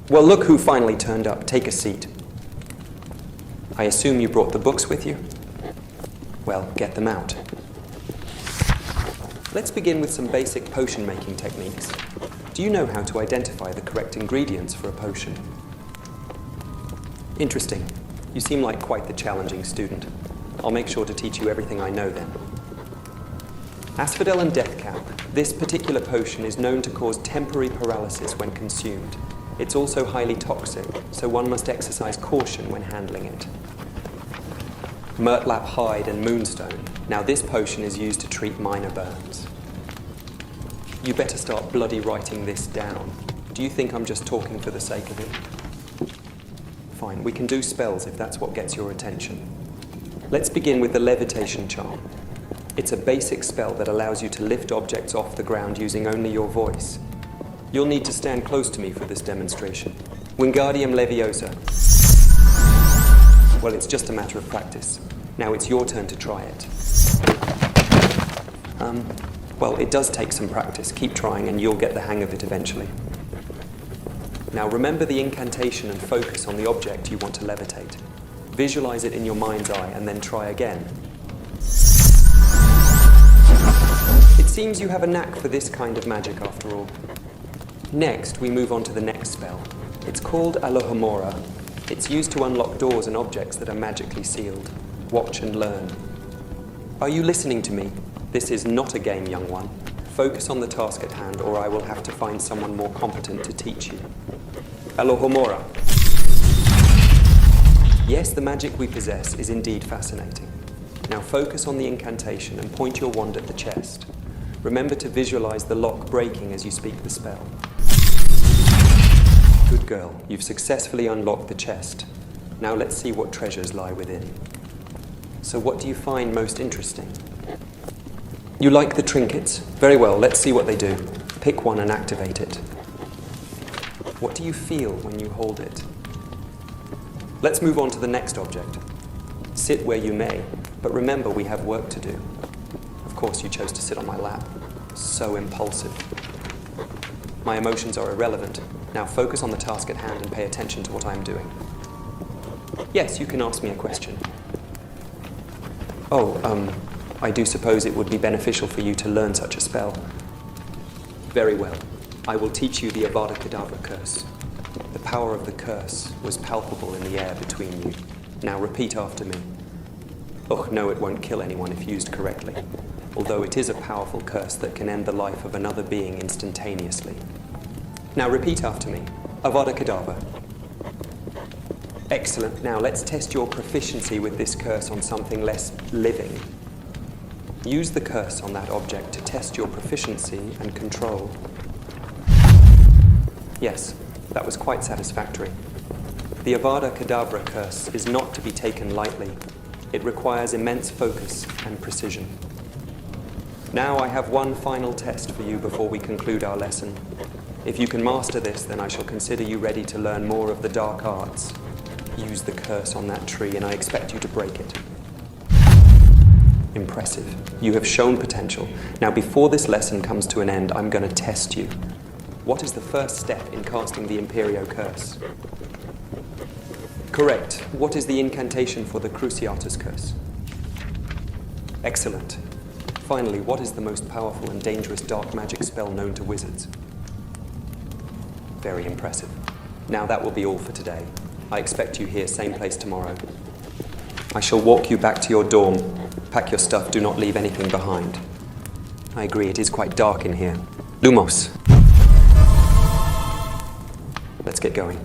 Well, look who finally turned up. Take a seat. I assume you brought the books with you? Well, get them out. Let's begin with some basic potion making techniques. Do you know how to identify the correct ingredients for a potion? Interesting. You seem like quite the challenging student. I'll make sure to teach you everything I know then. Asphodel and Deathcap. This particular potion is known to cause temporary paralysis when consumed. It's also highly toxic, so one must exercise caution when handling it. Murtlap Hide and Moonstone. Now this potion is used to treat minor burns. You better start bloody writing this down. Do you think I'm just talking for the sake of it? Fine, we can do spells if that's what gets your attention. Let's begin with the Levitation Charm. It's a basic spell that allows you to lift objects off the ground using only your voice. You'll need to stand close to me for this demonstration. Wingardium Leviosa. Well, it's just a matter of practice. Now it's your turn to try it. Well, it does take some practice. Keep trying and you'll get the hang of it eventually. Now remember the incantation and focus on the object you want to levitate. Visualize it in your mind's eye and then try again. It seems you have a knack for this kind of magic after all. Next, we move on to the next spell. It's called Alohomora. It's used to unlock doors and objects that are magically sealed. Watch and learn. Are you listening to me? This is not a game, young one. Focus on the task at hand, or I will have to find someone more competent to teach you. Alohomora. Yes, the magic we possess is indeed fascinating. Now focus on the incantation and point your wand at the chest. Remember to visualize the lock breaking as you speak the spell. Good girl, you've successfully unlocked the chest. Now let's see what treasures lie within. So what do you find most interesting? You like the trinkets? Very well, let's see what they do. Pick one and activate it. What do you feel when you hold it? Let's move on to the next object. Sit where you may, but remember we have work to do. Of course, you chose to sit on my lap. So impulsive. My emotions are irrelevant. Now focus on the task at hand and pay attention to what I am doing. Yes, you can ask me a question. I do suppose it would be beneficial for you to learn such a spell. Very well. I will teach you the Avada Kedavra curse. The power of the curse was palpable in the air between you. Now repeat after me. Oh, no, it won't kill anyone if used correctly, although it is a powerful curse that can end the life of another being instantaneously. Now repeat after me. Avada Kedavra. Excellent. Now let's test your proficiency with this curse on something less living. Use the curse on that object to test your proficiency and control. Yes, that was quite satisfactory. The Avada Kedavra curse is not to be taken lightly. It requires immense focus and precision. Now I have one final test for you before we conclude our lesson. If you can master this, then I shall consider you ready to learn more of the dark arts. Use the curse on that tree, and I expect you to break it. Impressive. You have shown potential. Now, before this lesson comes to an end, I'm going to test you. What is the first step in casting the Imperio curse? Correct. What is the incantation for the Cruciatus curse? Excellent. Finally, what is the most powerful and dangerous dark magic spell known to wizards? Very impressive. Now that will be all for today. I expect you here, same place tomorrow. I shall walk you back to your dorm. Pack your stuff, do not leave anything behind. I agree, it is quite dark in here. Lumos. Let's get going.